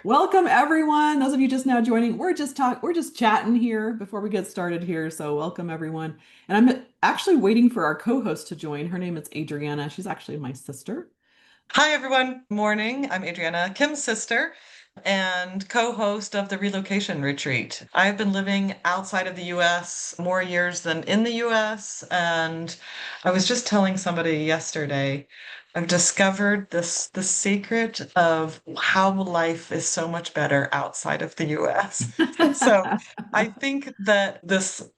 Welcome everyone. Those of you just now joining, we're just chatting here before we get started here. So welcome everyone. And I'm actually waiting for our co-host to join. Her name is Adriana. She's actually my sister. Hi, everyone. Morning. I'm Adriana, Kim's sister and co-host of the Relocation Retreat. I've been living outside of the US more years than in the US, and I was just telling somebody yesterday, I've discovered the secret of how life is so much better outside of the US. So I think that this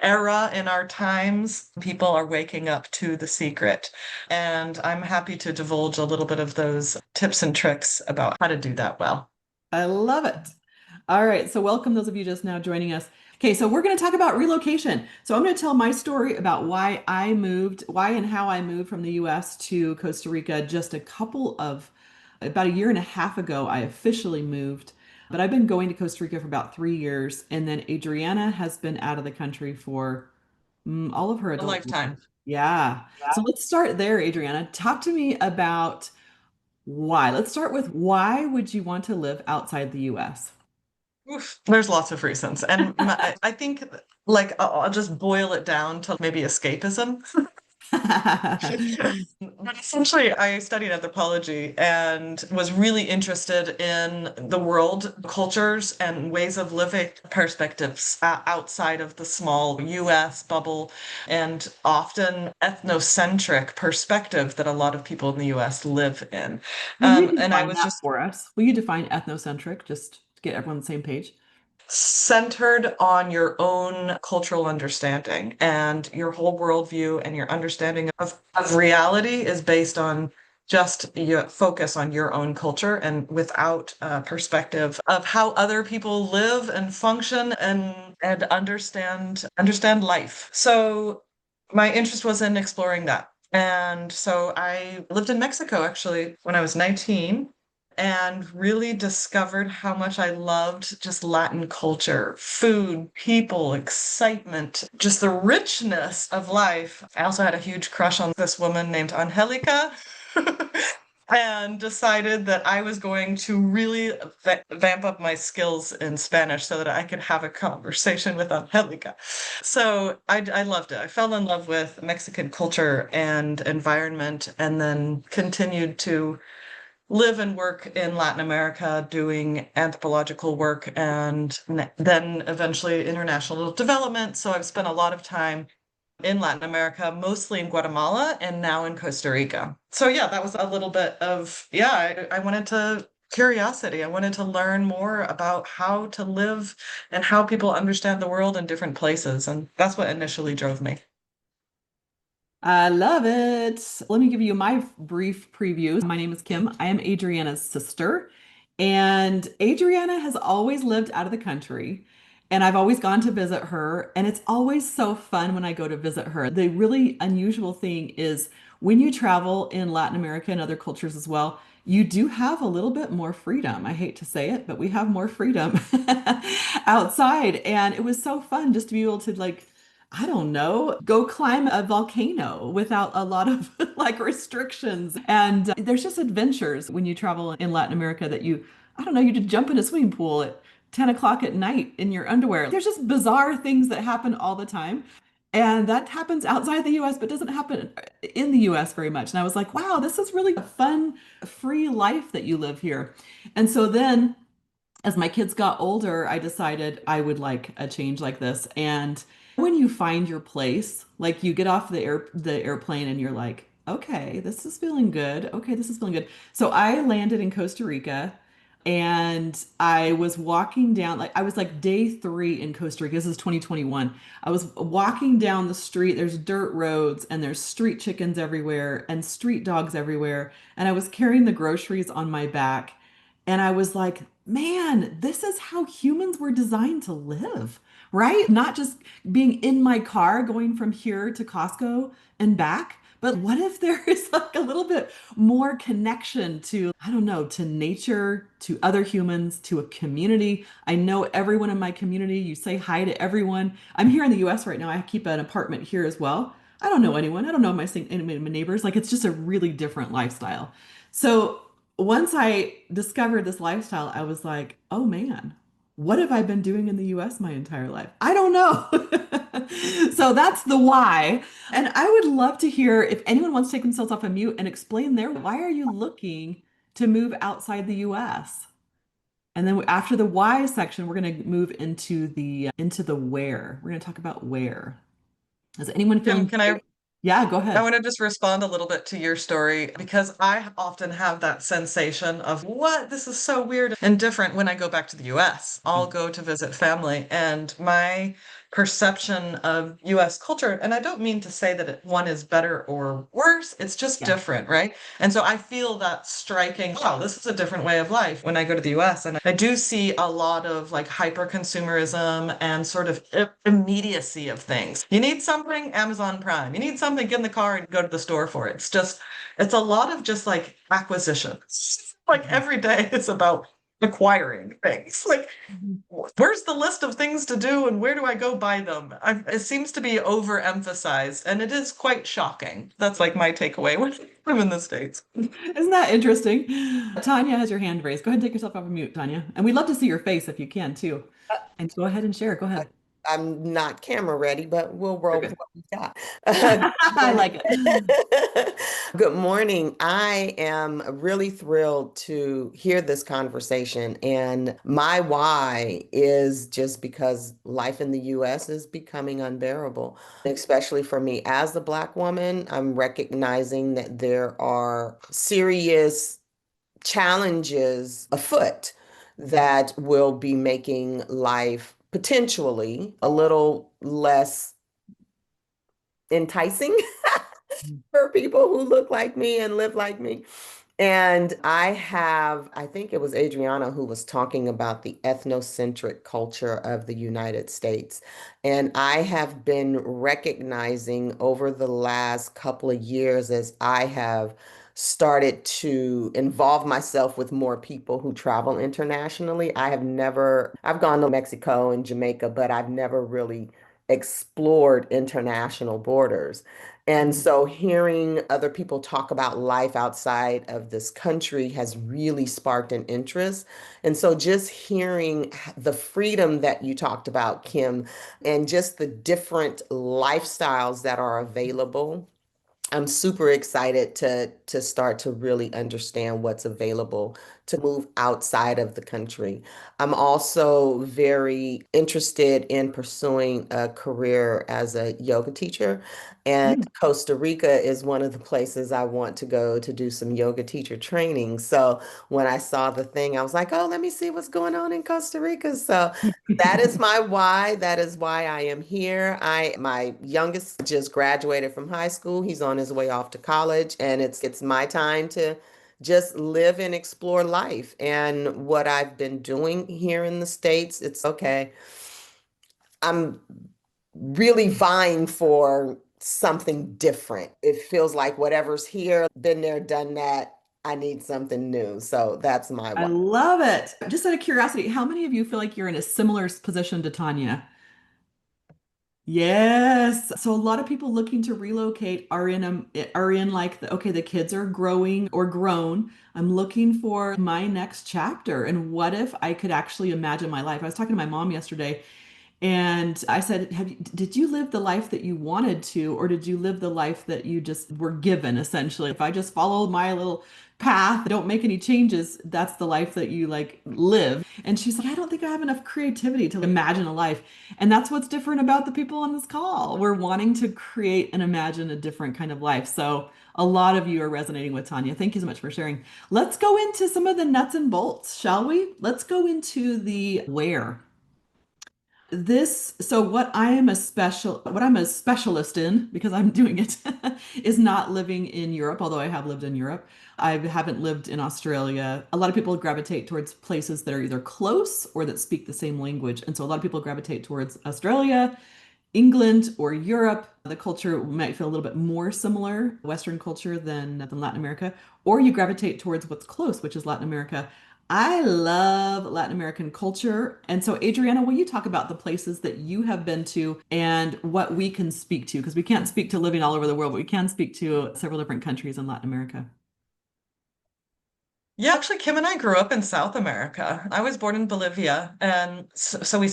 era in our times, people are waking up to the secret. And I'm happy to divulge a little bit of those tips and tricks about how to do that well. I love it. All right, so welcome those of you just now joining us. Okay, so we're going to talk about relocation. So I'm going to tell my story about why and how I moved from the US to Costa Rica just about a year and a half ago. I officially moved, but I've been going to Costa Rica for about 3 years. And then Adriana has been out of the country for all of her A adult lifetime. life. Yeah. So let's start there, Adriana. Talk to me about why. Let's start with why would you want to live outside the US? Oof, there's lots of reasons. And I think I'll just boil it down to maybe escapism. But essentially, I studied anthropology and was really interested in the world, cultures, and ways of living perspectives outside of the small US bubble and often ethnocentric perspective that a lot of people in the US live in. Will you And I define was that just for us? Will you define ethnocentric just to get everyone on the same page? centered on your own cultural understanding and your whole worldview and your understanding of reality is based on just your focus on your own culture and without a perspective of how other people live and function and understand life. So my interest was in exploring that. And so I lived in Mexico actually when I was 19 and really discovered how much I loved just Latin culture, food, people, excitement, just the richness of life. I also had a huge crush on this woman named Angelica. And decided that I was going to really vamp up my skills in Spanish so that I could have a conversation with Angelica. So I loved it. I fell in love with Mexican culture and environment, and then continued to live and work in Latin America doing anthropological work and then eventually international development. So I've spent a lot of time in Latin America, mostly in Guatemala and now in Costa Rica. So yeah, that was a little bit of, yeah, I wanted to curiosity. I wanted to learn more about how to live and how people understand the world in different places. And that's what initially drove me. I love it. Let me give you my brief preview. My name is Kim. I am Adriana's sister, and Adriana has always lived out of the country. And I've always gone to visit her, and it's always so fun when I go to visit her. The really unusual thing is when you travel in Latin America and other cultures as well, you do have a little bit more freedom. I hate to say it, but we have more freedom outside. And it was so fun just to be able to I don't know, go climb a volcano without a lot of like restrictions. And there's just adventures when you travel in Latin America that I don't know, you just jump in a swimming pool at 10 o'clock at night in your underwear. There's just bizarre things that happen all the time. And that happens outside the US, but doesn't happen in the US very much. And I was like, wow, this is really a fun, free life that you live here. And so then as my kids got older, I decided I would like a change like this. And when you find your place, like you get off the airplane and you're like, okay, this is feeling good. Okay, this is feeling good. So I landed in Costa Rica and I was walking down, like I was like day 3 in Costa Rica. This is 2021. I was walking down the street. There's dirt roads and there's street chickens everywhere and street dogs everywhere. And I was carrying the groceries on my back. And I was like, man, this is how humans were designed to live, right? Not just being in my car going from here to Costco and back, but what if there is like a little bit more connection to, I don't know, to nature, to other humans, to a community? I know everyone in my community. You say hi to everyone. I'm here in the US right now. I keep an apartment here as well. I don't know anyone. I don't know any of my neighbors. Like it's just a really different lifestyle. So once I discovered this lifestyle, I was like, oh man, what have I been doing in the US my entire life? I don't know. So that's the why. And I would love to hear if anyone wants to take themselves off of mute and explain their why are you looking to move outside the US? And then after the why section, we're going to move into the where. We're going to talk about where. Is anyone Kim, feeling can I brave? Yeah, go I ahead. want to just respond a little bit to your story because I often have that sensation of what this is so weird and different when I go back to the US. I'll go to visit family, and my perception of US culture, and I don't mean to say that one is better or worse, it's just Yeah. different, right? And so I feel that striking, wow, this is a different way of life when I go to the US. And I do see a lot of like hyper consumerism and sort of immediacy of things. You need something, Amazon Prime. You need something, get in the car and go to the store for it. It's a lot of just like acquisition. Like every day is about acquiring things. Like, Mhm. where's the list of things to do and where do I go buy them? It seems to be overemphasized and it is quite shocking. That's like my takeaway when I'm in the States. Isn't that interesting? Tanya has your hand raised. Go ahead and take yourself off of mute, Tanya. And we'd love to see your face if you can too. And go ahead and share. Go I, ahead. I'm not camera ready, but we'll You're roll with good. what we got. Good I morning. like it. Good morning. I am really thrilled to hear this conversation. And my why is just because life in the US is becoming unbearable, especially for me as a Black woman. I'm recognizing that there are serious challenges afoot that will be making life potentially a little less enticing for people who look like me and live like me. And I think it was Adriana who was talking about the ethnocentric culture of the United States. And I have been recognizing over the last couple of years as I have started to involve myself with more people who travel internationally. I've gone to Mexico and Jamaica, but I've never really explored international borders. And Mhm. so hearing other people talk about life outside of this country has really sparked an interest. And so just hearing the freedom that you talked about, Kim, and just the different lifestyles that are available. I'm super excited to start to really understand what's available to move outside of the country. I'm also very interested in pursuing a career as a yoga teacher, and Mm. Costa Rica is one of the places I want to go to do some yoga teacher training. So when I saw the thing, I was like, "Oh, let me see what's going on in Costa Rica." So that is my why. That is why I am here. My youngest just graduated from high school. He's on his way off to college, and it's my time to just live and explore life. And what I've been doing here in the States, it's okay. I'm really vying for something different. It feels like whatever's here, been there, done that. I need something new. So that's my I why. love it. Just out of curiosity, how many of you feel like you're in a similar position to Tanya? Yes. So a lot of people looking to relocate are in like okay, the kids are growing or grown. I'm looking for my next chapter. And what if I could actually imagine my life? I was talking to my mom yesterday and I said, did you live the life that you wanted to, or did you live the life that you just were given, essentially? If I just follow my little path, don't make any changes, that's the life that you like live. And she's like, I don't think I have enough creativity to imagine a life. And that's what's different about the people on this call. We're wanting to create and imagine a different kind of life. So a lot of you are resonating with Tanya. Thank you so much for sharing. Let's go into some of the nuts and bolts, shall we? Let's go into the where. So what I'm a specialist in, because I'm doing it, is not living in Europe, although I have lived in Europe. I haven't lived in Australia. A lot of people gravitate towards places that are either close or that speak the same language. And so a lot of people gravitate towards Australia, England or Europe, the culture might feel a little bit more similar, Western culture, than Latin America, or you gravitate towards what's close, which is Latin America. I love Latin American culture. And so, Adriana, will you talk about the places that you have been to and what we can speak to? Because we can't speak to living all over the world, but we can speak to several different countries in Latin America. Yeah, actually, Kim and I grew up in South America. I was born in Bolivia, and so we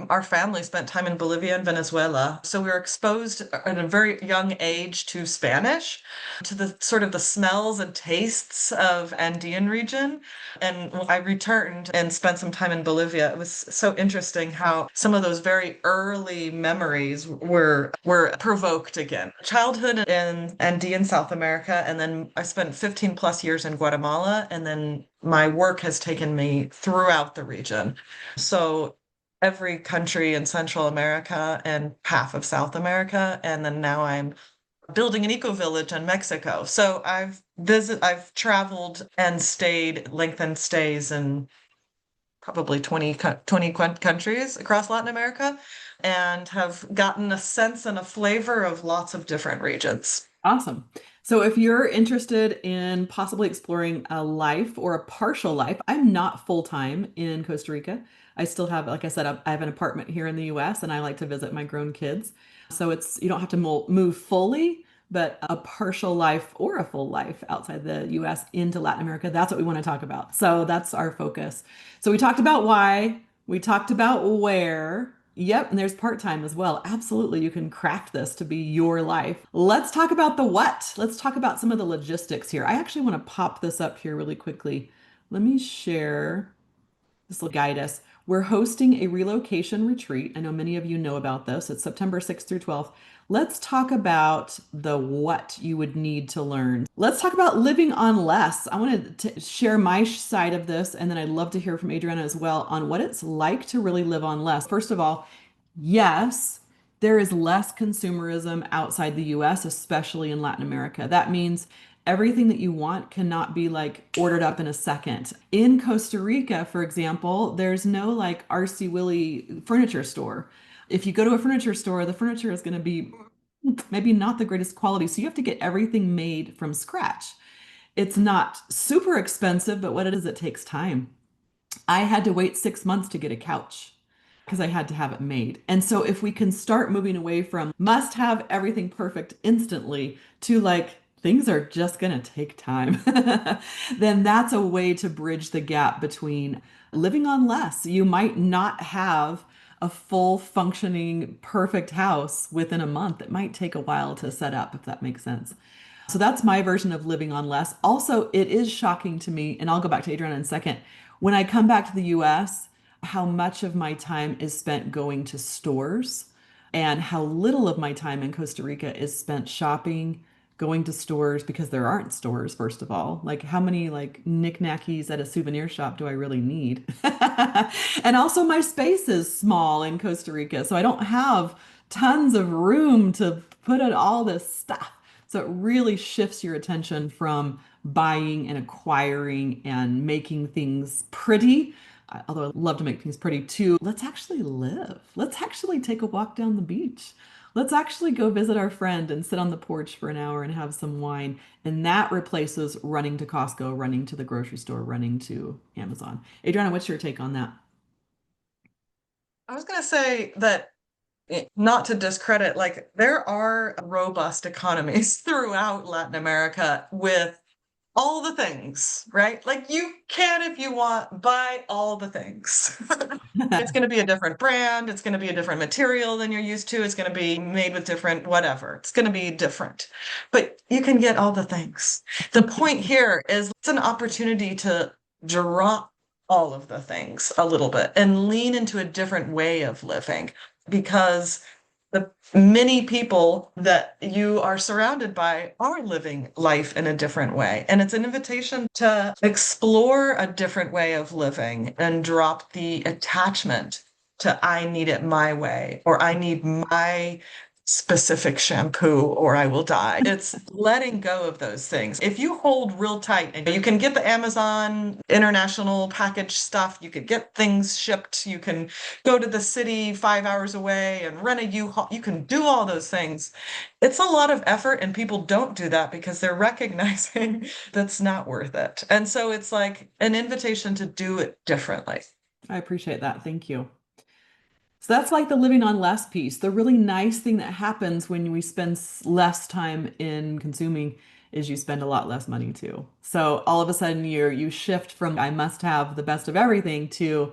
our family spent time in Bolivia and Venezuela. So we were exposed at a very young age to Spanish, to the sort of the smells and tastes of Andean region. And when I returned and spent some time in Bolivia, it was so interesting how some of those very early memories were provoked again. Childhood in Andean South America, and then I spent 15 plus years in Guatemala, and then my work has taken me throughout the region. So every country in Central America and half of South America, and then now I'm building an eco village in Mexico. So I've traveled and stayed lengthened stays in probably 20 countries across Latin America and have gotten a sense and a flavor of lots of different regions. Awesome. So if you're interested in possibly exploring a life or a partial life, I'm not full-time in Costa Rica. I still have, like I said, I have an apartment here in the US and I like to visit my grown kids. So you don't have to move fully, but a partial life or a full life outside the US into Latin America, that's what we want to talk about. So that's our focus. So we talked about why, we talked about where. Yep, and there's part-time as well. Absolutely, you can craft this to be your life. Let's talk about the what. Let's talk about some of the logistics here. I actually want to pop this up here really quickly. Let me share. This will guide us. We're hosting a relocation retreat. I know many of you know about this. It's September 6th through 12th. Let's talk about the what you would need to learn. Let's talk about living on less. I want to share my side of this, and then I'd love to hear from Adriana as well on what it's like to really live on less. First of all, yes, there is less consumerism outside the US, especially in Latin America. That means everything that you want cannot be like ordered up in a second. In Costa Rica, for example, there's no like RC Willie furniture store. If you go to a furniture store, the furniture is going to be maybe not the greatest quality. So you have to get everything made from scratch. It's not super expensive, but what it is, it takes time. I had to wait 6 months to get a couch because I had to have it made. And so if we can start moving away from must have everything perfect instantly to like things are just going to take time, then that's a way to bridge the gap between living on less. You might not have a full functioning perfect house within a month. It might take a while to set up, if that makes sense. So that's my version of living on less. Also, it is shocking to me, and I'll go back to Adriana in a second. When I come back to the US, how much of my time is spent going to stores and how little of my time in Costa Rica is spent shopping, going to stores because there aren't stores, first of all. Like how many like knickknackies at a souvenir shop do I really need? And also my space is small in Costa Rica, so I don't have tons of room to put in all this stuff. So it really shifts your attention from buying and acquiring and making things pretty. Although I love to make things pretty too. Let's actually live. Let's actually take a walk down the beach. Let's actually go visit our friend and sit on the porch for an hour and have some wine. And that replaces running to Costco, running to the grocery store, running to Amazon. Adriana, what's your take on that? I was going to say that not to discredit, like there are robust economies throughout Latin America with all the things, right? Like you can, if you want, buy all the things. It's going to be a different brand. It's going to be a different material than you're used to. It's going to be made with different whatever. It's going to be different, but you can get all the things. The point here is it's an opportunity to drop all of the things a little bit and lean into a different way of living because the many people that you are surrounded by are living life in a different way. And it's an invitation to explore a different way of living and drop the attachment to I need it my way or I need my specific shampoo or I will die. It's letting go of those things. If you hold real tight and you can get the Amazon international package stuff, you could get things shipped, you can go to the city 5 hours away and rent a U-Haul, you can do all those things. It's a lot of effort and people don't do that because they're recognizing that's not worth it. And so it's like an invitation to do it differently. I appreciate that. Thank you. So that's like the living on less piece. The really nice thing that happens when we spend less time in consuming is you spend a lot less money too. So all of a sudden you shift from I must have the best of everything to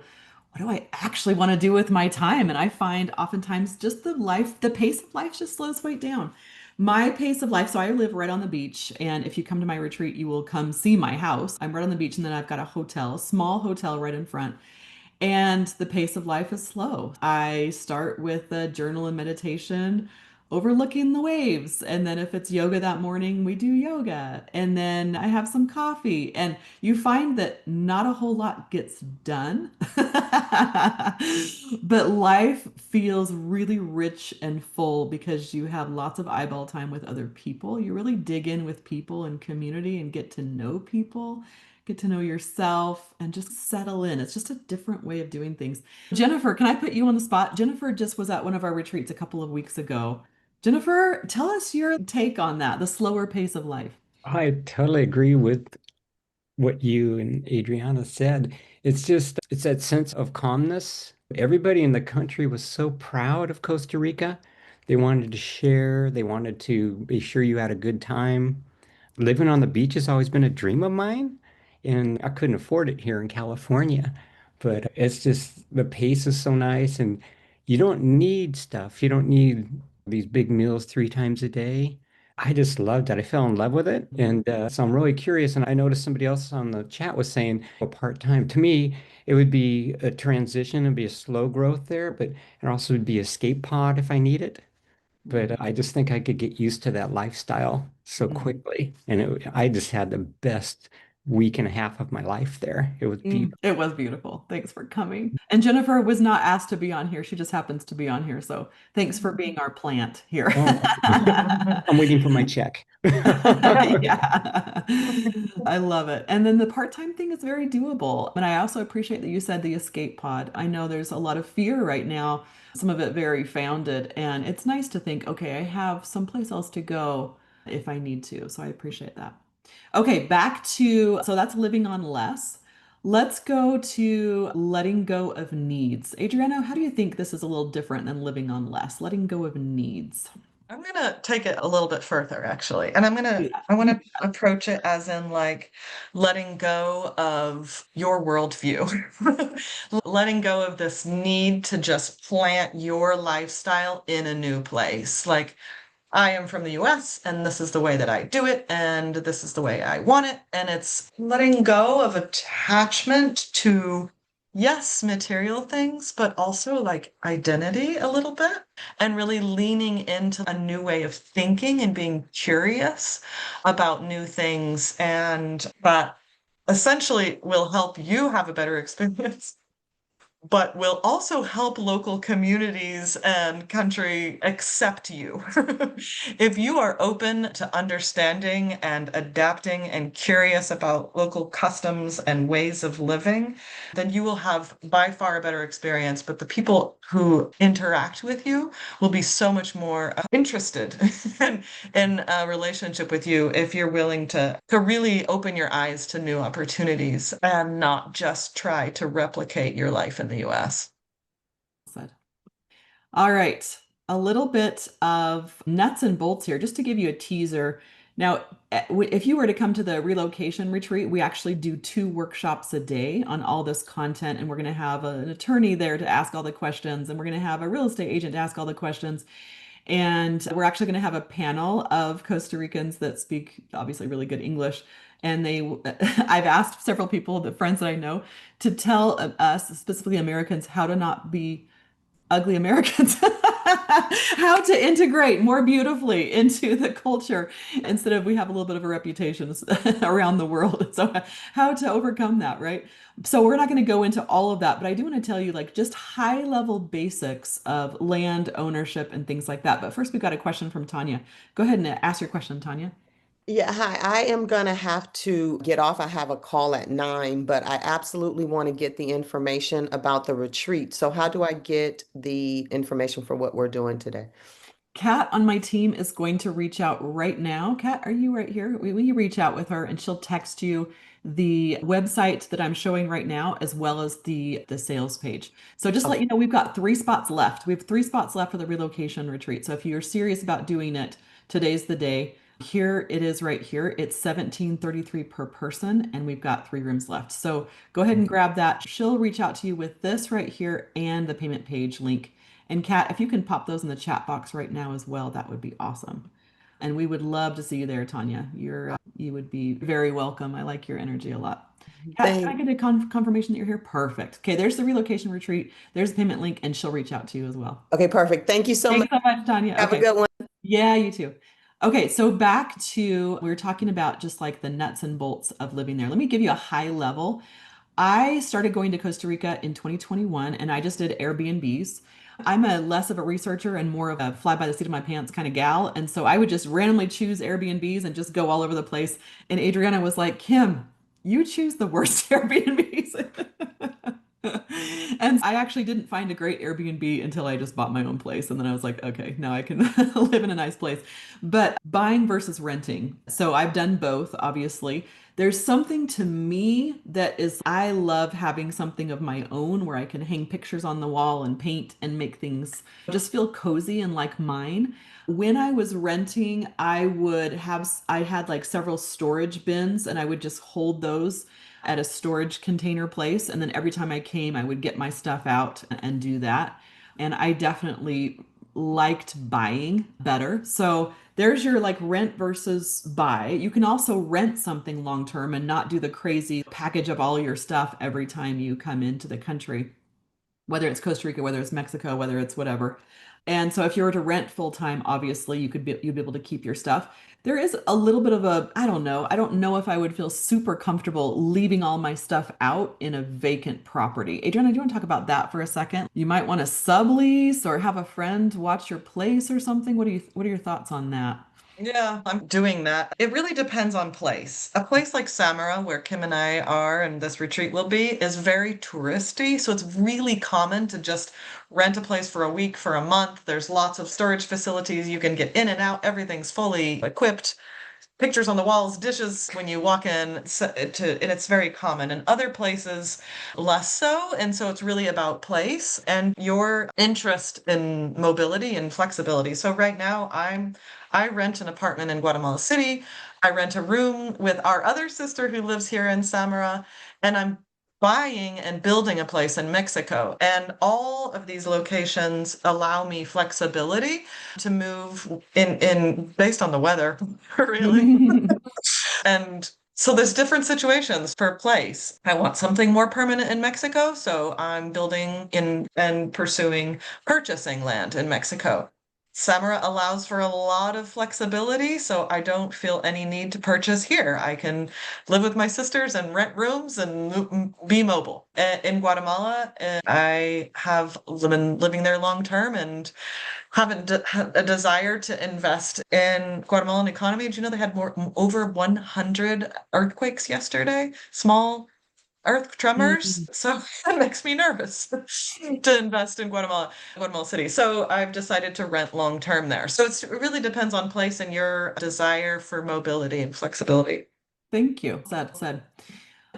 what do I actually want to do with my time? And I find oftentimes just the pace of life just slows way down. My pace of life, so I live right on the beach, and if you come to my retreat, you will come see my house. I'm right on the beach, and then I've got a hotel, a small hotel right in front. And the pace of life is slow. I start with a journal and meditation, overlooking the waves. And then if it's yoga that morning, we do yoga. And then I have some coffee. And you find that not a whole lot gets done. But life feels really rich and full because you have lots of eyeball time with other people. You really dig in with people and community and get to know people, get to know yourself, and just settle in. It's just a different way of doing things. Jennifer, can I put you on the spot? Jennifer just was at one of our retreats a couple of weeks ago. Jennifer, tell us your take on that, the slower pace of life. I totally agree with what you and Adriana said. It's that sense of calmness. Everybody in the country was so proud of Costa Rica. They wanted to share, they wanted to be sure you had a good time. Living on the beach has always been a dream of mine, and I couldn't afford it here in California. But it's just the pace is so nice, and you don't need stuff. You don't need these big meals 3 times a day. I just loved it. I fell in love with it. And so I'm really curious. And I noticed somebody else on the chat was saying, well, part-time. To me, it would be a transition and be a slow growth there, but it also would be escape pod if I need it. But I just think I could get used to that lifestyle so Mhm. quickly. And I just had the best week and a half of my life there. It was beautiful. It was beautiful. Thanks for coming. And Jennifer was not asked to be on here. She just happens to be on here. So thanks for being our plant here. Oh, I'm waiting for my check. Yeah, I love it. And then the part-time thing is very doable. And I also appreciate that you said the escape pod. I know there's a lot of fear right now, some of it very founded. And it's nice to think, okay, I have someplace else to go if I need to. So I appreciate that. Okay, back to, so that's living on less. Let's go to letting go of needs. Adriano, how do you think this is a little different than living on less? Letting go of needs. I'm gonna take it a little bit further, actually. And Do that. I want to approach it as in like letting go of your worldview, letting go of this need to just plant your lifestyle in a new place. Like, I am from the US and this is the way that I do it and this is the way I want it. And it's letting go of attachment to, yes, material things, but also like identity a little bit and really leaning into a new way of thinking and being curious about new things. And that essentially will help you have a better experience but will also help local communities and country accept you. If you are open to understanding and adapting and curious about local customs and ways of living, then you will have by far a better experience. But the people who interact with you will be so much more interested in a relationship with you if you're willing to really open your eyes to new opportunities and not just try to replicate your life in the US. Said. All right, a little bit of nuts and bolts here, just to give you a teaser. Now, if you were to come to the relocation retreat, we actually do 2 workshops a day on all this content, and we're going to have an attorney there to ask all the questions, and we're going to have a real estate agent to ask all the questions. And we're actually going to have a panel of Costa Ricans that speak obviously really good English. And I've asked several people, the friends that I know, to tell us, specifically Americans, how to not be ugly Americans, how to integrate more beautifully into the culture instead of we have a little bit of a reputation around the world. So how to overcome that, right? So we're not going to go into all of that, but I do want to tell you like just high level basics of land ownership and things like that. But first, we've got a question from Tanya. Go ahead and ask your question, Tanya. Yeah, hi. I am gonna have to get off. I have a call at 9, but I absolutely want to get the information about the retreat. So how do I get the information for what we're doing today? Kat on my team is going to reach out right now. Kat, are you right here? Will you reach out with her and she'll text you the website that I'm showing right now, as well as the sales page. So just to let Okay. you know, we've got 3 spots left. We have 3 spots left for the relocation retreat. So if you're serious about doing it, today's the day. Here it is right here. It's 1733 per person, and we've got 3 rooms left. So go ahead and grab that. She'll reach out to you with this right here and the payment page link. And Kat, if you can pop those in the chat box right now as well, that would be awesome. And we would love to see you there, Tanya. You would be very welcome. I like your energy a lot. Kat, can I Thank. get a confirmation that you're here? Perfect. Okay, there's the relocation retreat. There's the payment link, and she'll reach out to you as well. Okay, perfect. Thank you so much. Thanks so much, Tanya. Have a Okay. good one. Yeah, you too. Okay, so back to we were talking about just like the nuts and bolts of living there. Let me give you a high level. I started going to Costa Rica in 2021 and I just did Airbnbs. I'm a less of a researcher and more of a fly by the seat of my pants kind of gal. And so I would just randomly choose Airbnbs and just go all over the place. And Adriana was like, Kim, you choose the worst Airbnbs. And I actually didn't find a great Airbnb until I just bought my own place. And then I was like, okay, now I can live in a nice place. But buying versus renting. So I've done both, obviously. There's something to me that is, I love having something of my own where I can hang pictures on the wall and paint and make things just feel cozy and like mine. When I was renting, I had like several storage bins and I would just hold those at a storage container place. And then every time I came, I would get my stuff out and do that. And I definitely liked buying better. So there's your like rent versus buy. You can also rent something long term and not do the crazy package of all your stuff every time you come into the country, whether it's Costa Rica, whether it's Mexico, whether it's whatever. And so if you were to rent full time, obviously you'd be able to keep your stuff. There is a little bit of a, I don't know. I don't know if I would feel super comfortable leaving all my stuff out in a vacant property. Adriana, do you want to talk about that for a second? You might want to sublease or have a friend watch your place or something. What are your thoughts on that? Yeah, I'm doing that. It really depends on place. A place like Samara, where Kim and I are and this retreat will be, is very touristy. So it's really common to just rent a place for a week, for a month. There's lots of storage facilities. You can get in and out. Everything's fully equipped, pictures on the walls, dishes when you walk in, and it's very common. In other places, less so. And so it's really about place and your interest in mobility and flexibility. So right now, I rent an apartment in Guatemala City. I rent a room with our other sister who lives here in Samara, and I'm buying and building a place in Mexico. And all of these locations allow me flexibility to move in based on the weather, really. And so there's different situations per place. I want something more permanent in Mexico, so I'm building in and pursuing purchasing land in Mexico. Samara allows for a lot of flexibility, so I don't feel any need to purchase here. I can live with my sisters and rent rooms and be mobile. In Guatemala, I have been living there long term and haven't had a desire to invest in Guatemalan economy. Did you know they had over 100 earthquakes yesterday? Small earth tremors. So that makes me nervous to invest in Guatemala City. So I've decided to rent long term there. So it really depends on place and your desire for mobility and flexibility. Thank you. Said.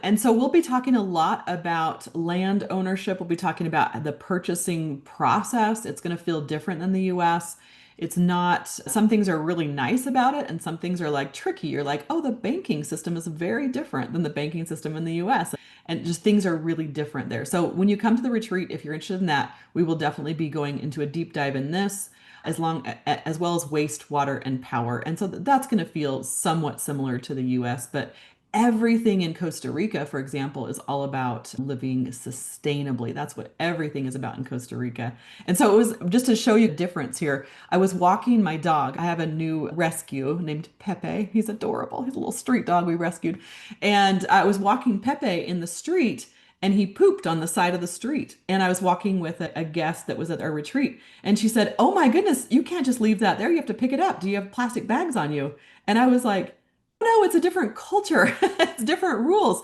And so we'll be talking a lot about land ownership. We'll be talking about the purchasing process. It's going to feel different than the US. It's not, some things are really nice about it, and some things are like tricky. You're like, oh, the banking system is very different than the banking system in the US. And just things are really different there. So when you come to the retreat, if you're interested in that, we will definitely be going into a deep dive in this as well as wastewater and power. And so that's going to feel somewhat similar to the US, but everything in Costa Rica, for example, is all about living sustainably. That's what everything is about in Costa Rica. And so it was just to show you the difference here. I was walking my dog. I have a new rescue named Pepe. He's adorable. He's a little street dog we rescued. And I was walking Pepe in the street and he pooped on the side of the street. And I was walking with a guest that was at our retreat. And she said, oh my goodness, you can't just leave that there. You have to pick it up. Do you have plastic bags on you? And I was like, no, it's a different culture. It's different rules.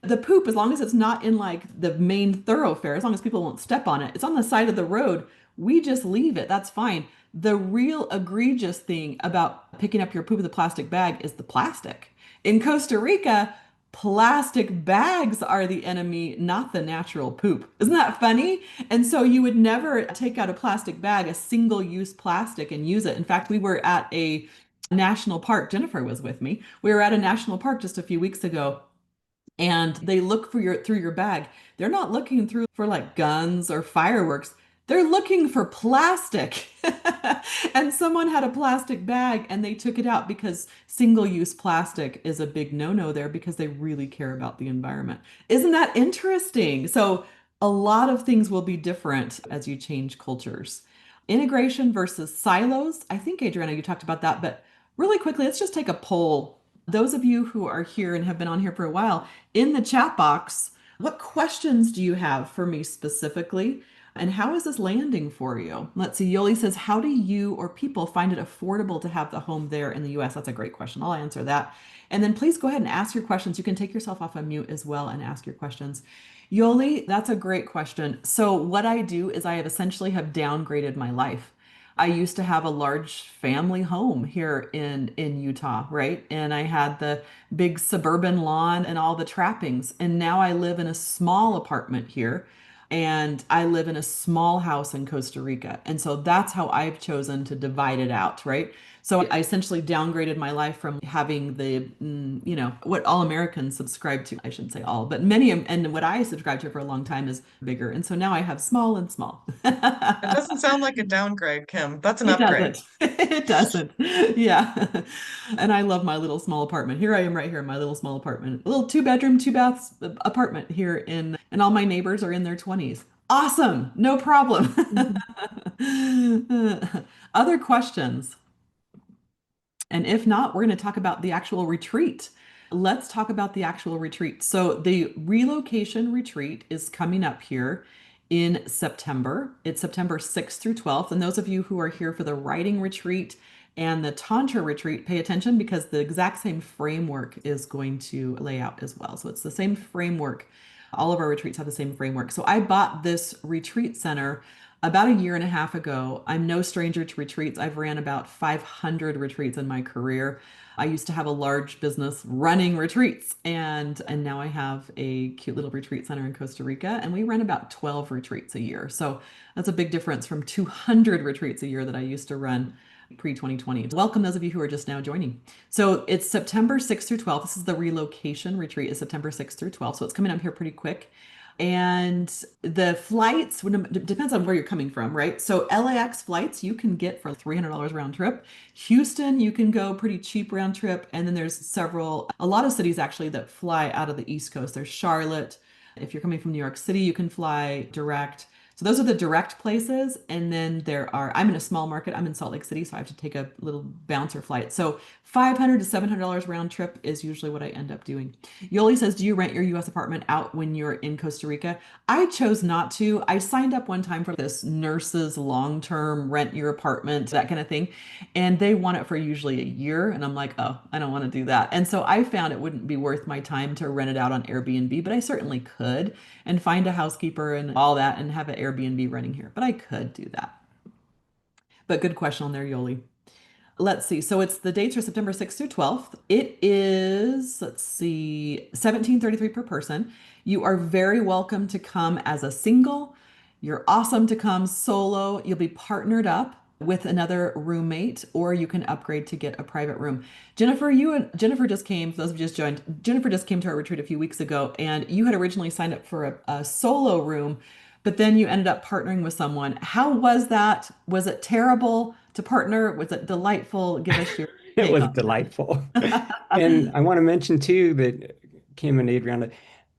The poop, as long as it's not in like the main thoroughfare, as long as people won't step on it, it's on the side of the road. We just leave it. That's fine. The real egregious thing about picking up your poop with a plastic bag is the plastic. In Costa Rica, plastic bags are the enemy, not the natural poop. Isn't that funny? And so you would never take out a plastic bag, a single use plastic, and use it. In fact, we were at a national park. Jennifer was with me. We were at a national park just a few weeks ago, and they look for your through your bag. They're not looking through for like guns or fireworks. They're looking for plastic. And someone had a plastic bag and they took it out because single-use plastic is a big no-no there because they really care about the environment. Isn't that interesting? So a lot of things will be different as you change cultures. Integration versus silos. I think, Adriana, you talked about that, but really quickly, let's just take a poll. Those of you who are here and have been on here for a while, in the chat box, what questions do you have for me specifically? And how is this landing for you? Let's see. Yoli says, how do you or people find it affordable to have the home there in the US? That's a great question. I'll answer that. And then please go ahead and ask your questions. You can take yourself off of mute as well and ask your questions. Yoli, that's a great question. So what I do is I have essentially have downgraded my life. I used to have a large family home here in Utah, right? And I had the big suburban lawn and all the trappings. And now I live in a small apartment here and I live in a small house in Costa Rica. And so that's how I've chosen to divide it out, right? So I essentially downgraded my life from having the, what all Americans subscribe to. I shouldn't say all, but many, and what I subscribed to for a long time is bigger. And so now I have small and small. It doesn't sound like a downgrade, Kim. That's an It upgrade. doesn't. It doesn't. Yeah. And I love my little small apartment. Here I am right here in my little small apartment. A little two bedroom, two baths apartment here and all my neighbors are in their 20s. Awesome. No problem. Other questions? And if not, we're going to talk about the actual retreat. Let's talk about the actual retreat. So, the relocation retreat is coming up here in September. It's September 6th through 12th. And those of you who are here for the writing retreat and the Tantra retreat, pay attention because the exact same framework is going to lay out as well. So, it's the same framework. All of our retreats have the same framework. So, I bought this retreat center about a year and a half ago. I'm no stranger to retreats. I've ran about 500 retreats in my career. I used to have a large business running retreats, and now I have a cute little retreat center in Costa Rica, and we run about 12 retreats a year. So that's a big difference from 200 retreats a year that I used to run pre-2020. Welcome those of you who are just now joining. So it's September 6th through 12th. This is the relocation retreat is September 6th through 12th. So it's coming up here pretty quick. And the flights depends on where you're coming from, right? So LAX flights you can get for $300 round trip. Houston, you can go pretty cheap round trip. And then there's a lot of cities actually that fly out of the East Coast. There's Charlotte. If you're coming from New York City, you can fly direct. So those are the direct places. And then I'm in a small market. I'm in Salt Lake City, so I have to take a little bouncer flight. So $500 to $700 round trip is usually what I end up doing. Yoli says, do you rent your US apartment out when you're in Costa Rica? I chose not to. I signed up one time for this nurses long-term rent your apartment, that kind of thing. And they want it for usually a year. And I'm like, oh, I don't want to do that. And so I found it wouldn't be worth my time to rent it out on Airbnb, but I certainly could and find a housekeeper and all that and have an Airbnb running here. But I could do that. But good question on there, Yoli. Let's see. So it's the dates are September 6th through 12th. It is, let's see, 1733 per person. You are very welcome to come as a single. You're awesome to come solo. You'll be partnered up with another roommate, or you can upgrade to get a private room. Jennifer just came, for those of you just joined, Jennifer just came to our retreat a few weeks ago, and you had originally signed up for a solo room, but then you ended up partnering with someone. How was that? Was it terrible to partner? Was it delightful? Give us your It take was on delightful. that. And I want to mention too that Kim and Adriana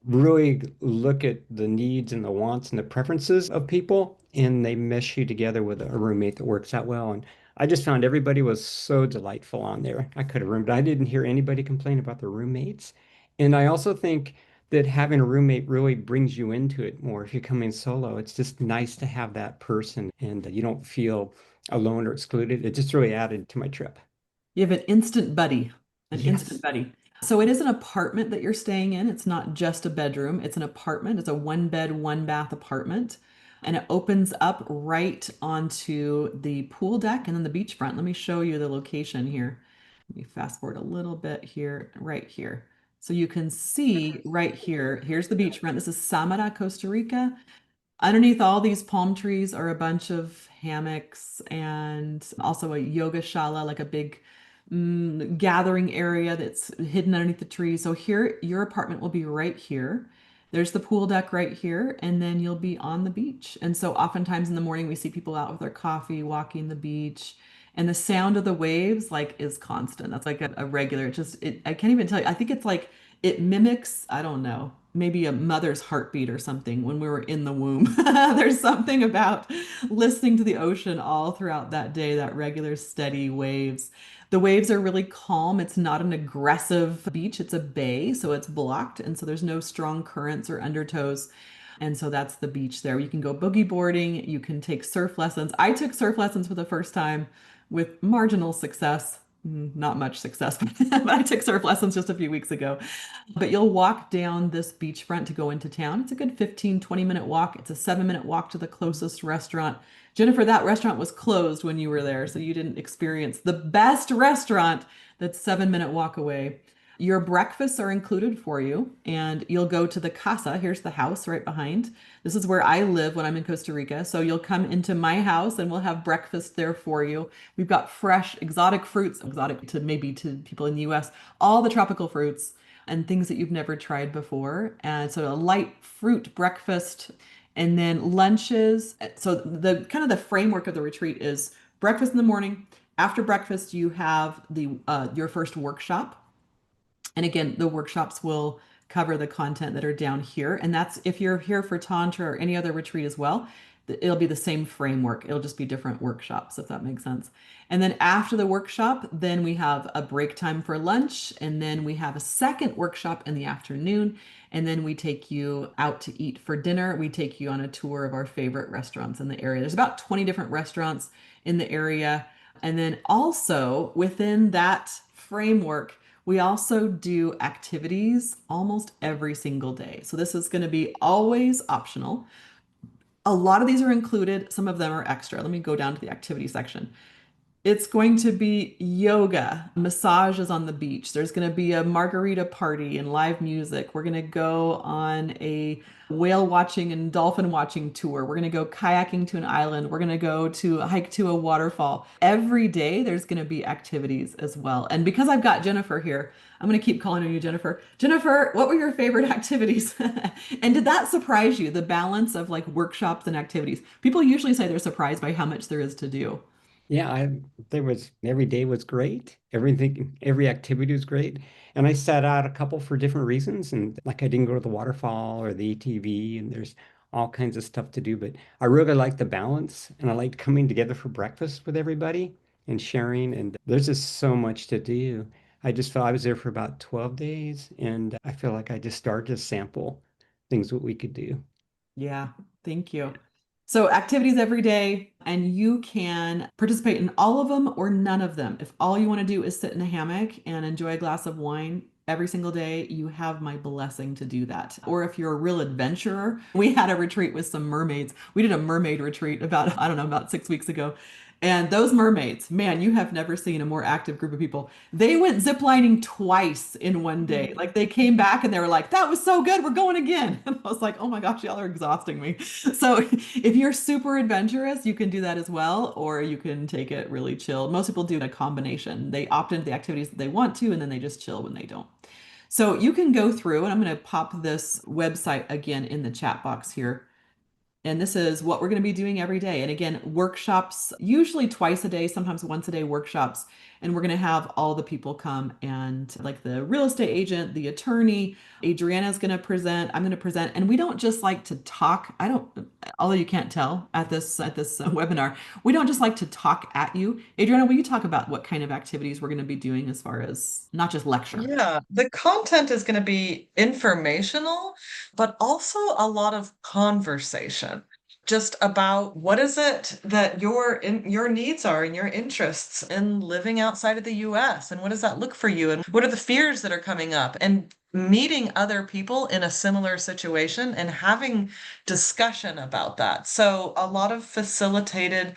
really look at the needs and the wants and the preferences of people, and they mesh you together with a roommate that works out well. And I just found everybody was so delightful on there. I could have roomed. I didn't hear anybody complain about their roommates. And I also think that having a roommate really brings you into it more. If you're coming solo, it's just nice to have that person, and you don't feel alone or excluded. It just really added to my trip. You have an instant buddy, an instant Yes. buddy. So it is an apartment that you're staying in. It's not just a bedroom. It's an apartment. It's a one bed, one bath apartment. And it opens up right onto the pool deck and then the beachfront. Let me show you the location here. Let me fast forward a little bit here, right here. So you can see right here, here's the beachfront. This is Samara, Costa Rica. Underneath all these palm trees are a bunch of hammocks and also a yoga shala, like a big gathering area that's hidden underneath the trees. So here, your apartment will be right here. There's the pool deck right here, and then you'll be on the beach. And so oftentimes in the morning, we see people out with their coffee, walking the beach, and the sound of the waves like is constant. That's like a regular. I can't even tell you. I think it's like it mimics, I don't know, maybe a mother's heartbeat or something when we were in the womb. There's something about listening to the ocean all throughout that day, that regular steady waves. The waves are really calm. It's not an aggressive beach, it's a bay, so it's blocked. And so there's no strong currents or undertows. And so that's the beach there. You can go boogie boarding, you can take surf lessons. I took surf lessons for the first time with marginal success. Not much success, but I took surf lessons just a few weeks ago. But you'll walk down this beachfront to go into town. It's a good 15, 20-minute walk. It's a 7-minute walk to the closest restaurant. Jennifer, that restaurant was closed when you were there, so you didn't experience the best restaurant that's 7-minute walk away. Your breakfasts are included for you, and you'll go to the Casa. Here's the house right behind. This is where I live when I'm in Costa Rica. So you'll come into my house and we'll have breakfast there for you. We've got fresh, exotic fruits, exotic to maybe to people in the US, all the tropical fruits and things that you've never tried before. And so a light fruit breakfast and then lunches. So the kind of the framework of the retreat is breakfast in the morning. After breakfast, you have the your first workshop. And again, the workshops will cover the content that are down here. And that's if you're here for Tantra or any other retreat as well, it'll be the same framework. It'll just be different workshops, if that makes sense. And then after the workshop, then we have a break time for lunch. And then we have a second workshop in the afternoon. And then we take you out to eat for dinner. We take you on a tour of our favorite restaurants in the area. There's about 20 different restaurants in the area. And then also within that framework, we also do activities almost every single day. So this is going to be always optional. A lot of these are included, some of them are extra. Let me go down to the activity section. It's going to be yoga, massages on the beach. There's going to be a margarita party and live music. We're going to go on a whale watching and dolphin watching tour. We're going to go kayaking to an island. We're going to go to hike to a waterfall. Every day there's going to be activities as well. And because I've got Jennifer here, I'm going to keep calling on you, Jennifer. Jennifer, what were your favorite activities? And did that surprise you, the balance of like workshops and activities? People usually say they're surprised by how much there is to do. Yeah, there was every day was great. Everything, every activity was great. And I set out a couple for different reasons. And like I didn't go to the waterfall or the ATV, and there's all kinds of stuff to do. But I really like the balance and I liked coming together for breakfast with everybody and sharing. And there's just so much to do. I just felt I was there for about 12 days and I feel like I just started to sample things what we could do. Yeah, thank you. So activities every day, and you can participate in all of them or none of them. If all you want to do is sit in a hammock and enjoy a glass of wine every single day, you have my blessing to do that. Or if you're a real adventurer, we had a retreat with some mermaids. We did a mermaid retreat about, I don't know, about 6 weeks ago. And those mermaids, man, you have never seen a more active group of people. They went ziplining twice in one day. Like they came back and they were like, that was so good. We're going again. And I was like, oh my gosh, y'all are exhausting me. So if you're super adventurous, you can do that as well, or you can take it really chill. Most people do a combination. They opt into the activities that they want to, and then they just chill when they don't. So you can go through, and I'm going to pop this website again in the chat box here. And this is what we're going to be doing every day. And again, workshops, usually twice a day, sometimes once a day workshops. And we're going to have all the people come and like the real estate agent, the attorney, Adriana's going to present, I'm going to present. And we don't just like to talk. I don't, although you can't tell at this webinar, we don't just like to talk at you. Adriana, will you talk about what kind of activities we're going to be doing as far as not just lecture? Yeah, the content is going to be informational, but also a lot of conversation. Just about what is it that your needs are and your interests in living outside of the US, and what does that look for you, and what are the fears that are coming up, and meeting other people in a similar situation and having discussion about that. So a lot of facilitated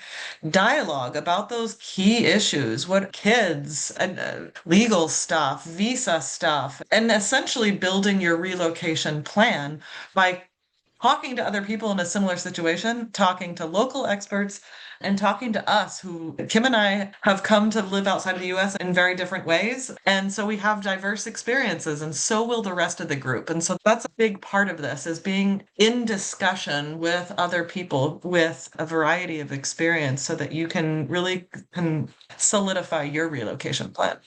dialogue about those key issues, what kids and legal stuff, visa stuff, and essentially building your relocation plan by talking to other people in a similar situation, talking to local experts, and talking to us who Kim and I have come to live outside of the US in very different ways. And so we have diverse experiences, and so will the rest of the group. And so that's a big part of this is being in discussion with other people with a variety of experience so that you can really can solidify your relocation plan.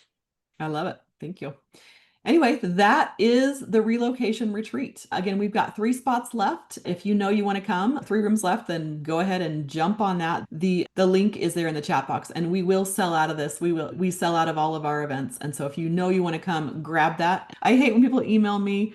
I love it. Thank you. Anyway, that is the relocation retreat. Again, we've got 3 spots left. If you know you want to come, 3 rooms left, then go ahead and jump on that. The link is there in the chat box, and we will sell out of this. We sell out of all of our events. And so if you know you want to come, grab that. I hate when people email me,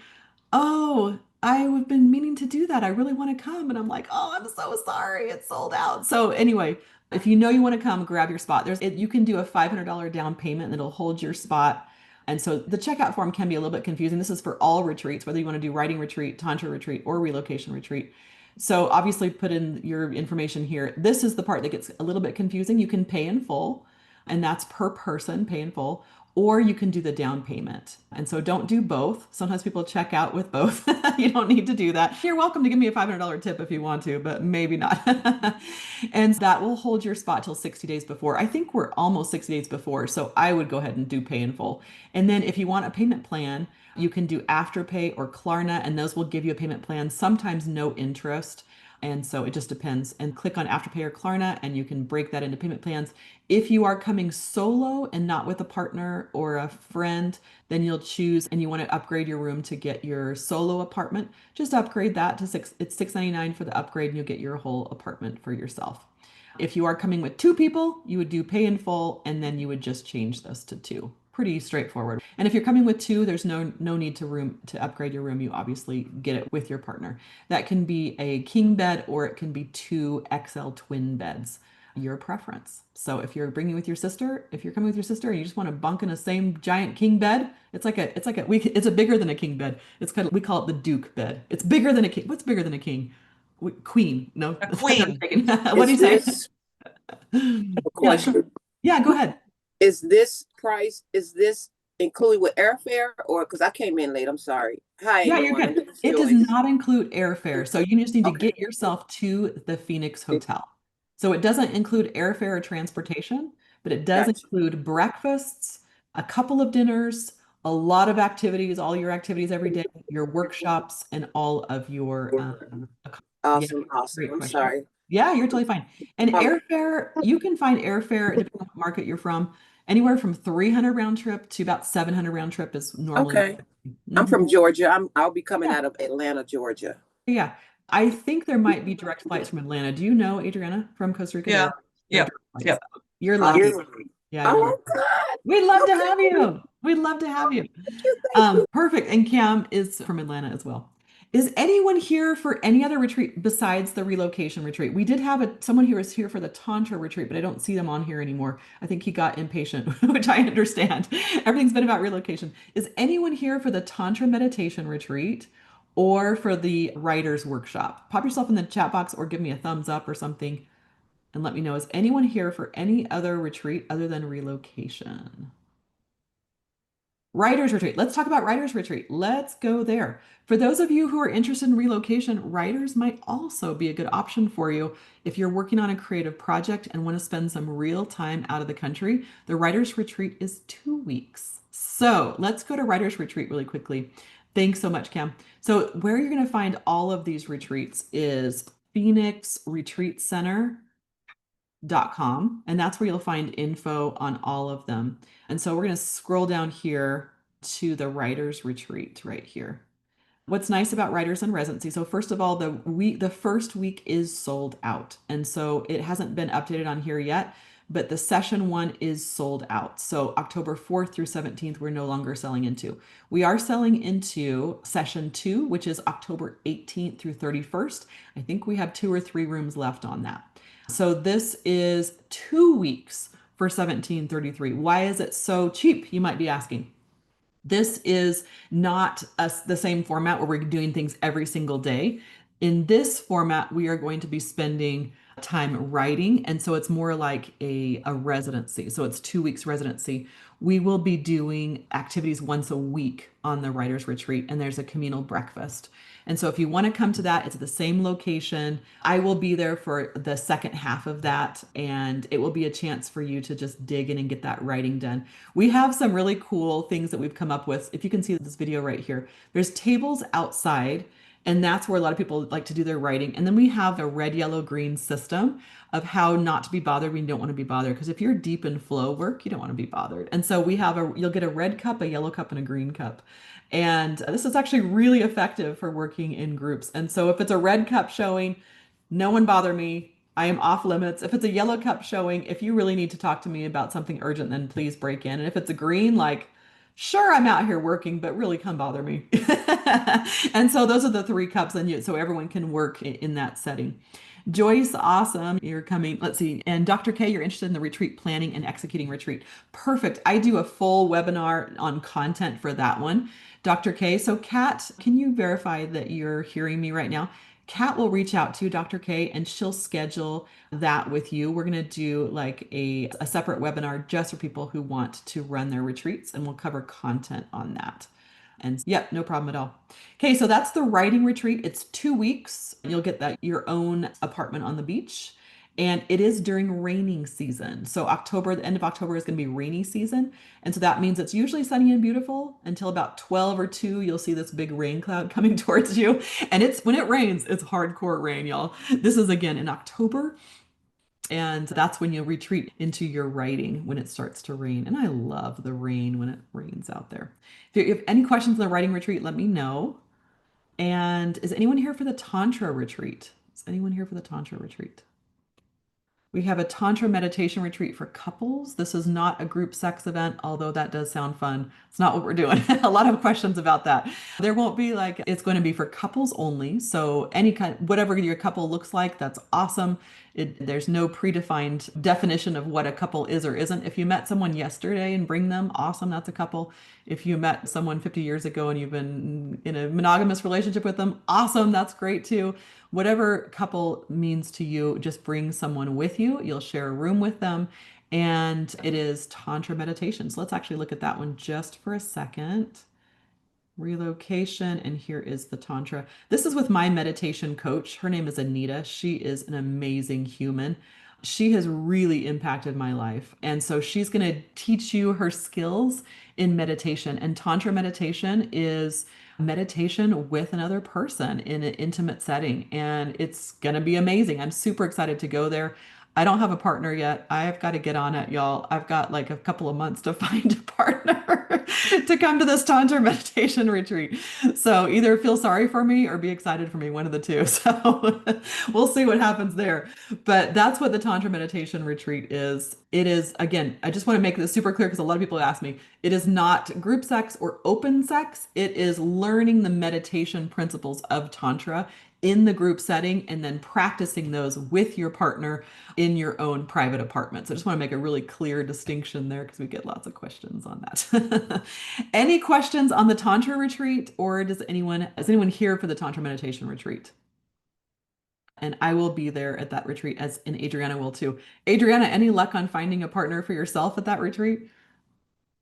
oh, I've been meaning to do that. I really want to come. And I'm like, oh, I'm so sorry. It's sold out. So anyway, if you know you want to come, grab your spot. You can do a $500 down payment and it'll hold your spot. And so the checkout form can be a little bit confusing. This is for all retreats, whether you want to do writing retreat, tantra retreat, or relocation retreat. So obviously put in your information here. This is the part that gets a little bit confusing. You can pay in full, and that's per person, pay in full, or you can do the down payment. And so don't do both. Sometimes people check out with both. You don't need to do that. You're welcome to give me a $500 tip if you want to, but maybe not. And that will hold your spot till 60 days before. I think we're almost 60 days before, so I would go ahead and do pay in full. And then if you want a payment plan, you can do Afterpay or Klarna, and those will give you a payment plan, sometimes no interest. And so it just depends. And click on Afterpay or Klarna, and you can break that into payment plans. If you are coming solo and not with a partner or a friend, then you'll choose and you want to upgrade your room to get your solo apartment. Just upgrade that to it's $6.99 for the upgrade, and you'll get your whole apartment for yourself. If you are coming with 2 people, you would do pay in full, and then you would just change this to 2. Pretty straightforward. And if you're coming with 2, there's no need to upgrade your room. You obviously get it with your partner. That can be a king bed, or it can be 2 XL twin beds, your preference. So if you're coming with your sister, and you just want to bunk in a same giant king bed, it's a bigger than a king bed. We call it the Duke bed. It's bigger than a king. What's bigger than a king? Queen. No. A queen. What do you say? A Yeah, sure. question. Yeah, go ahead. Is this included with airfare, or because I came in late? I'm sorry. Hi, Yeah, you're everyone. good. It does not include airfare. So you just need to get yourself to the Phoenix Hotel. So it doesn't include airfare or transportation, but it does Gotcha. include breakfasts, a couple of dinners, a lot of activities, all your activities every day, your workshops, and all of your yeah, Awesome. great I'm question. sorry. Yeah, you're totally fine. And Um, airfare, you can find airfare, depending on what market you're from, anywhere from 300 round trip to about 700 round trip is normally. okay. I'm Mhm. from Georgia. I'll be coming Yeah. out of Atlanta, Georgia. Yeah. I think there might be direct flights from Atlanta. Do you know, Adriana, from Costa Rica? Yeah. There are Yep. direct flights. Yep. You're lucky. Awesome. Yeah, you're lucky. Oh, God. We'd love to Okay. have you. We'd love to have you. Thank you. Perfect. And Cam is from Atlanta as well. Is anyone here for any other retreat besides the relocation retreat? We did have someone who was here for the Tantra retreat, but I don't see them on here anymore. I think he got impatient, which I understand. Everything's been about relocation. Is anyone here for the Tantra meditation retreat or for the writer's workshop? Pop yourself in the chat box or give me a thumbs up or something and let me know. Is anyone here for any other retreat other than relocation? Writers Retreat. Let's talk about Writers Retreat. Let's go there. For those of you who are interested in relocation, Writers might also be a good option for you if you're working on a creative project and want to spend some real time out of the country. The Writers Retreat is 2 weeks. So let's go to Writers Retreat really quickly. Thanks so much, Cam. So where you're going to find all of these retreats is phoenixretreatcenter.com, and that's where you'll find info on all of them. And so we're going to scroll down here to the writers retreat right here. What's nice about writers in residency, so first of all, the first week is sold out, and so it hasn't been updated on here yet, but the session 1 is sold out. So October 4th through 17th, we're no longer selling into. We are selling into session 2, which is October 18th through 31st. I think we have 2 or 3 rooms left on that. So this is 2 weeks for $17.33. Why is it so cheap? You might be asking. This is not the same format where we're doing things every single day. In this format, we are going to be spending time writing. And so it's more like a residency. So it's 2 weeks residency. We will be doing activities once a week on the writer's retreat, and there's a communal breakfast. And so if you want to come to that, it's at the same location. I will be there for the second half of that, and it will be a chance for you to just dig in and get that writing done. We have some really cool things that we've come up with. If you can see this video right here, there's tables outside, and that's where a lot of people like to do their writing. And then we have a red, yellow, green system of how not to be bothered when you don't want to be bothered. Because if you're deep in flow work, you don't want to be bothered. And so you'll get a red cup, a yellow cup, and a green cup. And this is actually really effective for working in groups. And so if it's a red cup showing, no one bother me, I am off limits. If it's a yellow cup showing, if you really need to talk to me about something urgent, then please break in. And if it's a green, like, sure, I'm out here working, but really come bother me. And so those are the three cups, and so everyone can work in that setting. Joyce, awesome. You're coming. Let's see. And Dr. K, you're interested in the retreat planning and executing retreat. Perfect. I do a full webinar on content for that one. Dr. K, so Kat, can you verify that you're hearing me right now? Kat will reach out to you, Dr. K, and she'll schedule that with you. We're going to do like a separate webinar just for people who want to run their retreats, and we'll cover content on that. And yep, no problem at all. Okay, so that's the writing retreat. It's 2 weeks. You'll get your own apartment on the beach. And it is during raining season. So October, the end of October is going to be rainy season. And so that means it's usually sunny and beautiful until about 12 or 2, you'll see this big rain cloud coming towards you. And when it rains, it's hardcore rain, y'all. This is again in October. And that's when you retreat into your writing when it starts to rain. And I love the rain when it rains out there. If you have any questions on the writing retreat, let me know. And is anyone here for the Tantra retreat? Is anyone here for the Tantra retreat? We have a Tantra meditation retreat for couples. This is not a group sex event, although that does sound fun. It's not what we're doing. A lot of questions about that. There won't be it's going to be for couples only. So whatever your couple looks like, that's awesome. There's no predefined definition of what a couple is or isn't. If you met someone yesterday and bring them, awesome, that's a couple. If you met someone 50 years ago and you've been in a monogamous relationship with them, awesome, that's great too. Whatever couple means to you, just bring someone with you. You'll share a room with them, and it is Tantra meditation. So let's actually look at that one just for a second. Relocation, and here is the Tantra. This is with my meditation coach. Her name is Anita. She is an amazing human. She has really impacted my life. And so she's going to teach you her skills in meditation. And Tantra meditation is meditation with another person in an intimate setting. And it's going to be amazing. I'm super excited to go there. I don't have a partner yet. I've got to get on it, y'all. I've got like a couple of months to find a partner to come to this Tantra meditation retreat. So either feel sorry for me or be excited for me, one of the two. So we'll see what happens there. But that's what the Tantra meditation retreat is. It is, again, I just want to make this super clear because a lot of people ask me, it is not group sex or open sex. It is learning the meditation principles of Tantra in the group setting and then practicing those with your partner in your own private apartment. So I just want to make a really clear distinction there because we get lots of questions on that. Any questions on the Tantra retreat, or is anyone here for the Tantra meditation retreat? And I will be there at that retreat, and Adriana will too. Adriana, any luck on finding a partner for yourself at that retreat?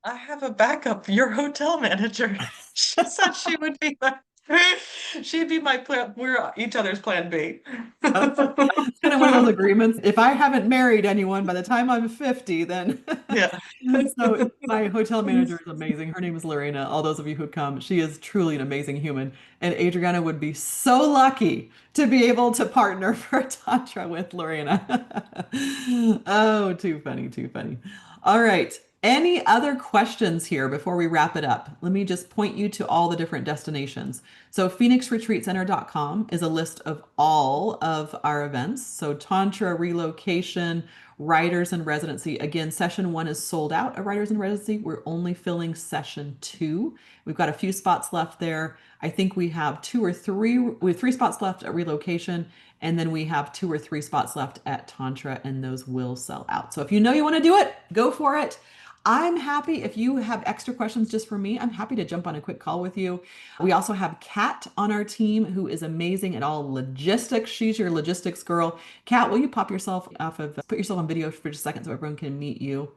I have a backup, your hotel manager. She said she'd be my plan. We're each other's plan B. Okay. It's kind of one of those agreements. If I haven't married anyone by the time I'm 50, then Yeah. so my hotel manager is amazing. Her name is Lorena. All those of you who come, she is truly an amazing human. And Adriana would be so lucky to be able to partner for Tantra with Lorena. Oh, too funny, too funny. All right. Any other questions here before we wrap it up? Let me just point you to all the different destinations. So phoenixretreatcenter.com is a list of all of our events. So Tantra, Relocation, Writers in Residency. Again, session 1 is sold out at Writers in Residency. We're only filling session 2. We've got a few spots left there. I think we have 3 spots left at Relocation, and then we have 2 or 3 spots left at Tantra, and those will sell out. So if you know you want to do it, go for it. I'm happy if you have extra questions just for me. I'm happy to jump on a quick call with you. We also have Kat on our team who is amazing at all logistics. She's your logistics girl. Kat, will you put yourself on video for just a second so everyone can meet you?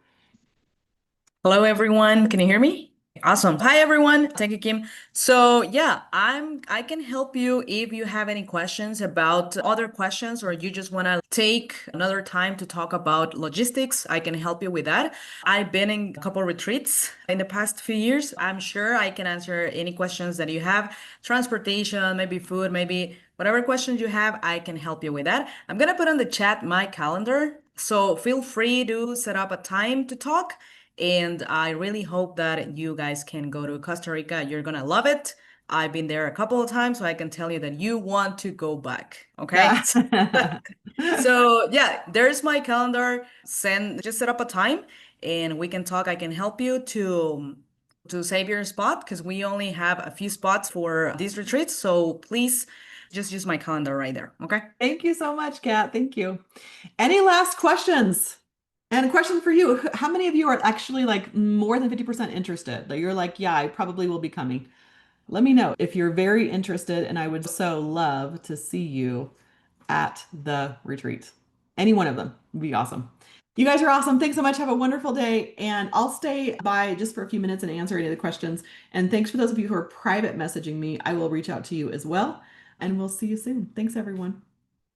Hello, everyone. Can you hear me? Awesome. Hi, everyone. Thank you, Kim. So yeah, I can help you if you have any questions about other questions or you just want to take another time to talk about logistics. I can help you with that. I've been in a couple retreats in the past few years. I'm sure I can answer any questions that you have. Transportation, maybe food, maybe whatever questions you have, I can help you with that. I'm gonna put on the chat my calendar. So feel free to set up a time to talk. And I really hope that you guys can go to Costa Rica. You're gonna love it. I've been there a couple of times, so I can tell you that you want to go back. Okay. Yeah. So yeah, there's my calendar. Just set up a time and we can talk. I can help you to save your spot because we only have a few spots for these retreats. So please just use my calendar right there. Okay. Thank you so much, Kat. Thank you. Any last questions? And a question for you. How many of you are actually like more than 50% interested? That you're like, yeah, I probably will be coming. Let me know if you're very interested, and I would so love to see you at the retreat. Any one of them would be awesome. You guys are awesome. Thanks so much. Have a wonderful day. And I'll stay by just for a few minutes and answer any of the questions. And thanks for those of you who are private messaging me. I will reach out to you as well. And we'll see you soon. Thanks, everyone.